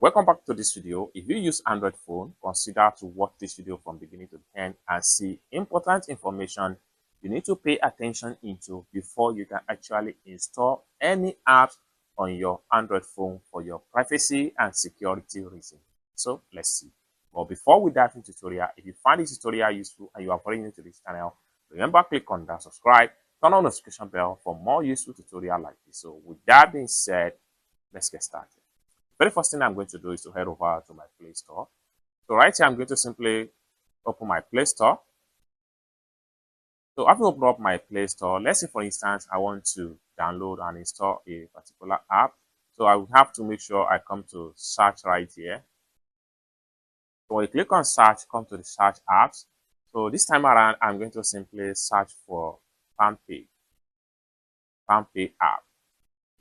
Welcome back to this video. If you use Android phone, consider to watch this video from beginning to end and see important information you need to pay attention into before you can actually install any apps on your Android phone for your privacy and security reasons. So let's see. But before we dive into tutorial, if you find this tutorial useful and you are very new to this channel, remember click on that subscribe, turn on notification bell for more useful tutorial like this. So with that being said, let's get started. Very first thing I'm going to do is to head over to my Play Store. So right here, I'm going to simply open my Play Store. So after open up my Play Store, let's say for instance, I want to download and install a particular app. So I would have to make sure I come to search right here. So when you click on search, come to the search apps. So this time around, I'm going to simply search for PalmPay app.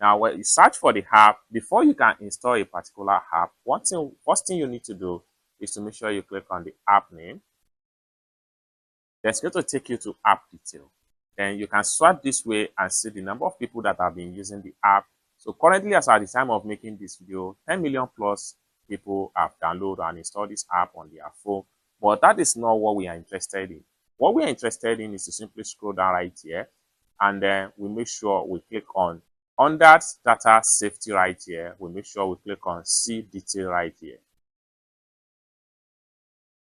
Now, when you search for the app, before you can install a particular app, first thing you need to do is to make sure you click on the app name. Then it's going to take you to app detail. Then you can swipe this way and see the number of people that have been using the app. So currently, as at the time of making this video, 10 million plus people have downloaded and installed this app on their phone. But that is not what we are interested in. What we are interested in is to simply scroll down right here. And then we make sure we click on under data safety right here, we make sure we click on see detail right here.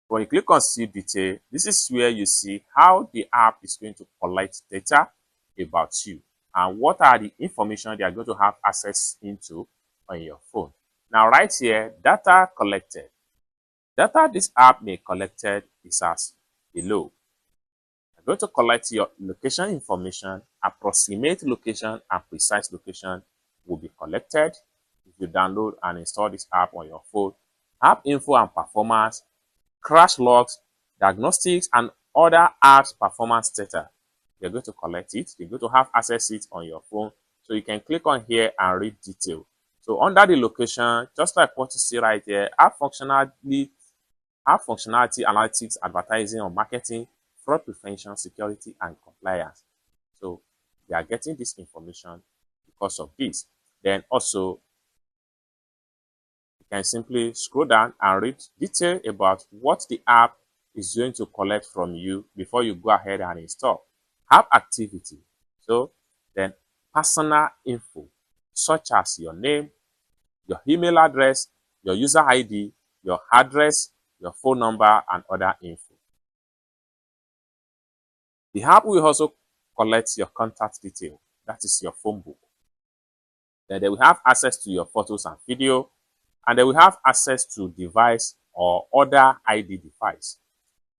When you click on see detail, this is where you see how the app is going to collect data about you and what are the information they are going to have access into on your phone. Now right here, data collected. Data this app may collected is as below. I'm going to collect your location information, approximate location and precise location will be collected if you download and install this app on your phone. App info and performance, crash logs, diagnostics and other apps performance data. You're going to collect it. You're going to have access to it on your phone. So you can click on here and read detail. So under the location, just like what you see right here, app functionality, analytics, advertising or marketing, fraud prevention, security, and compliance. So they are getting this information because of this. Then also, you can simply scroll down and read detail about what the app is going to collect from you before you go ahead and install. App activity. So then personal info, such as your name, your email address, your user ID, your address, your phone number, and other info. The app will also collect your contact detail, that is your phone book. Then they will have access to your photos and video, and they will have access to device or other ID device.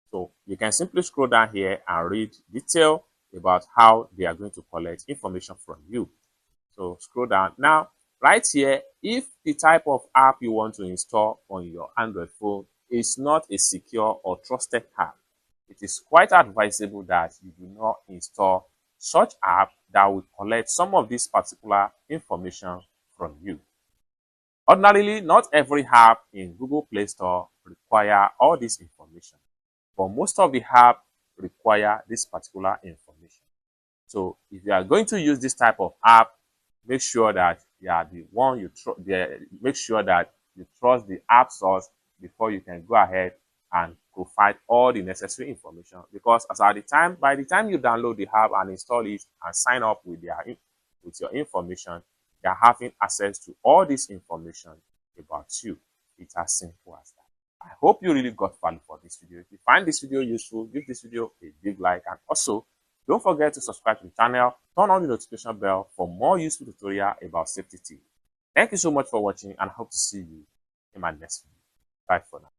So you can simply scroll down here and read detail about how they are going to collect information from you. So scroll down. Now, right here, if the type of app you want to install on your Android phone is not a secure or trusted app, it is quite advisable that you do not install such app that will collect some of this particular information from you. Ordinarily, not every app in Google Play Store require all this information, but most of the apps require this particular information. So if you are going to use this type of app, make sure that you are the one you trust. Make sure that you trust the app source before you can go ahead and provide all the necessary information. Because by the time you download the app and install it and sign up with your information, they are having access to all this information about you. It's as simple as that. I hope you really got value for this video. If you find this video useful, give this video a big like, and also don't forget to subscribe to the channel, turn on the notification bell for more useful tutorial about safety tips. Thank you so much for watching and I hope to see you in my next video. Bye for now.